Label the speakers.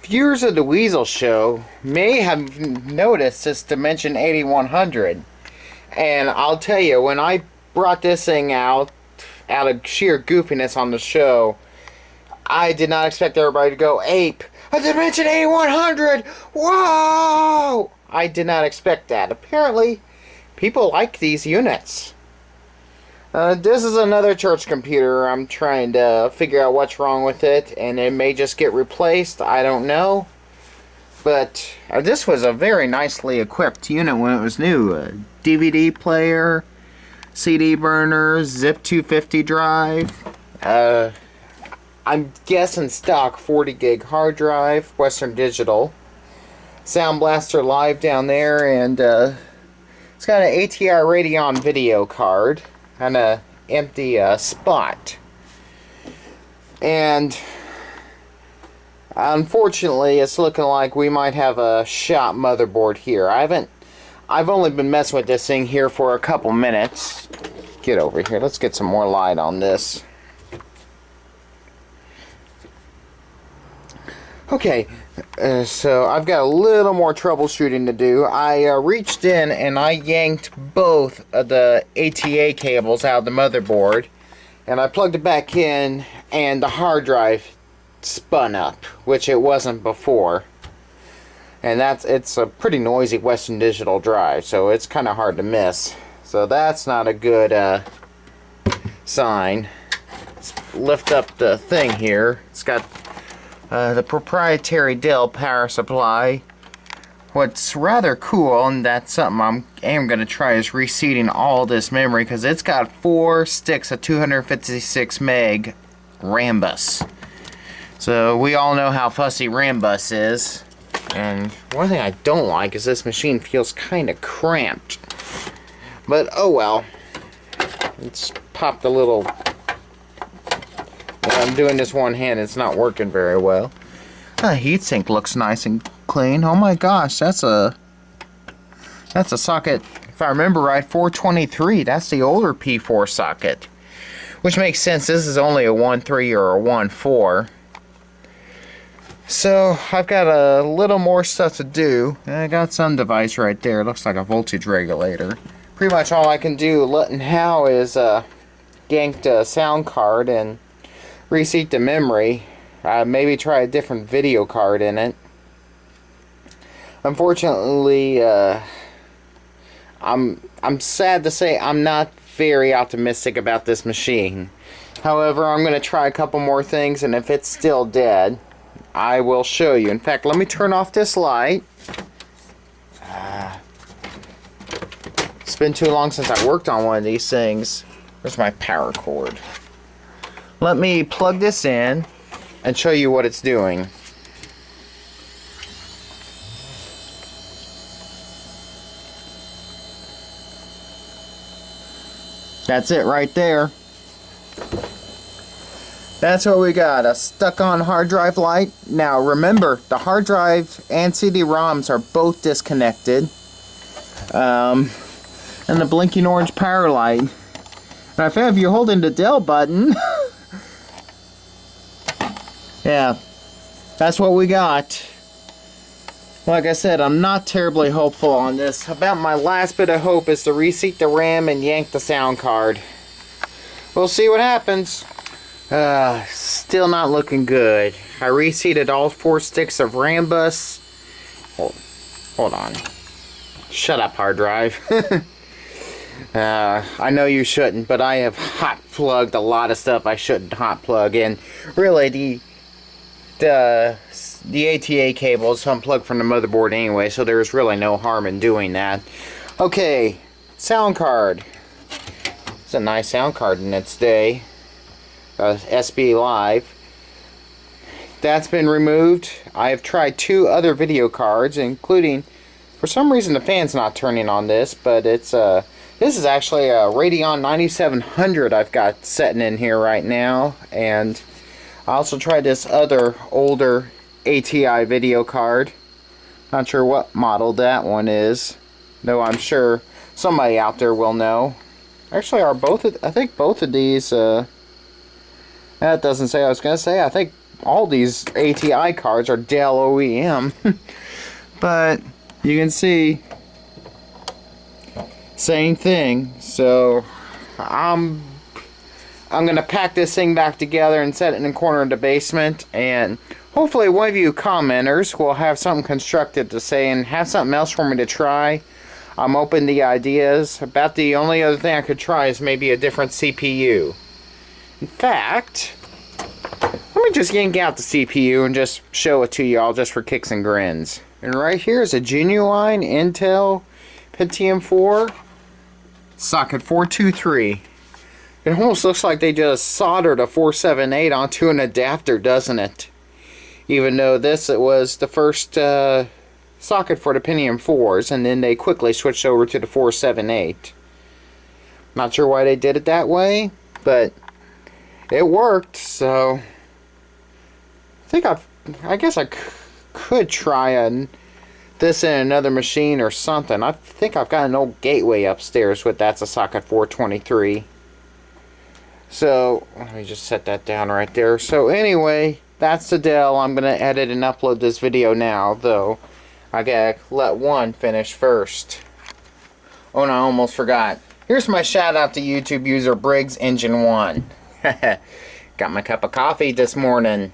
Speaker 1: Viewers of the Weasel Show may have noticed this Dimension 8100, and I'll tell you, when I brought this thing out of sheer goofiness on the show, I did not expect everybody to go ape. A Dimension 8100! Whoa! I did not expect that. Apparently, people like these units. This is another church computer. I'm trying to figure out what's wrong with it, and it may just get replaced. I don't know. But this was a very nicely equipped unit when it was new. A DVD player, CD burner, Zip 250 drive. I'm guessing stock 40 gig hard drive, Western Digital. Sound Blaster Live down there, and it's got an ATI Radeon video card and a empty spot. And unfortunately, it's looking like we might have a shot motherboard here. I've only been messing with this thing here for a couple minutes. Get over here. Let's get some more light on this. Okay, so I've got a little more troubleshooting to do. I reached in and I yanked both of the ATA cables out of the motherboard, and I plugged it back in, and the hard drive spun up, which it wasn't before. And it's a pretty noisy Western Digital drive, so it's kind of hard to miss. So that's not a good sign. Let's lift up the thing here. It's got the proprietary Dell power supply. What's rather cool, and that's something I am going to try, is reseating all this memory, because it's got 4 sticks of 256 meg RAM bus. So we all know how fussy RAM bus is. And one thing I don't like is this machine feels kind of cramped. But oh well. Let's pop the little... I'm doing this one hand, it's not working very well. The heatsink looks nice and clean. Oh my gosh, that's a socket, if I remember right, 423. That's the older P4 socket. Which makes sense, this is only a 1.3 or a 1.4. So, I've got a little more stuff to do. I got some device right there, it looks like a voltage regulator. Pretty much all I can do now is yank the sound card and reseat the memory. Maybe try a different video card in it. Unfortunately, I'm sad to say I'm not very optimistic about this machine. However, I'm going to try a couple more things, and if it's still dead, I will show you. In fact, let me turn off this light. It's been too long since I worked on one of these things. Where's my power cord? Let me plug this in and show you what it's doing. That's it right there. That's what we got, a stuck-on hard drive light. Now remember, the hard drive and CD-ROMs are both disconnected. And the blinking orange power light. Now if you're holding the Dell button... Yeah, that's what we got. Like I said, I'm not terribly hopeful on this. About my last bit of hope is to reseat the RAM and yank the sound card. We'll see what happens. Still not looking good. I reseated all 4 sticks of RAM bus. Hold on. Shut up, hard drive. I know you shouldn't, but I have hot plugged a lot of stuff I shouldn't hot plug in. Really, the ATA cable is unplugged from the motherboard anyway, so there's really no harm in doing that. Okay, sound card. It's a nice sound card in its day. SB Live. That's been removed. I have tried 2 other video cards, including, for some reason the fan's not turning on this, but it's this is actually a Radeon 9700 I've got sitting in here right now, and I also tried this other older ATI video card. Not sure what model that one is, though I'm sure somebody out there will know. Actually, I think both of these, that doesn't say. I was going to say, I think all these ATI cards are Dell OEM. But you can see, same thing. So I'm gonna pack this thing back together and set it in the corner of the basement, and hopefully one of you commenters will have something constructive to say and have something else for me to try. I'm open to ideas. About the only other thing I could try is maybe a different CPU. In fact, let me just yank out the CPU and just show it to y'all just for kicks and grins. And right here is a genuine Intel Pentium 4 socket 423. It almost looks like they just soldered a 478 onto an adapter, doesn't it? Even though this it was the first socket for the Pentium 4s, and then they quickly switched over to the 478. Not sure why they did it that way, but it worked. So I guess I could try this in another machine or something. I think I've got an old gateway upstairs with that's a socket 423. So let me just set that down right there. So anyway, that's the Dell. I'm gonna edit and upload this video now, though I gotta let one finish first. Oh, and I almost forgot. Here's my shout out to YouTube user Briggs Engine 1. Got my cup of coffee this morning.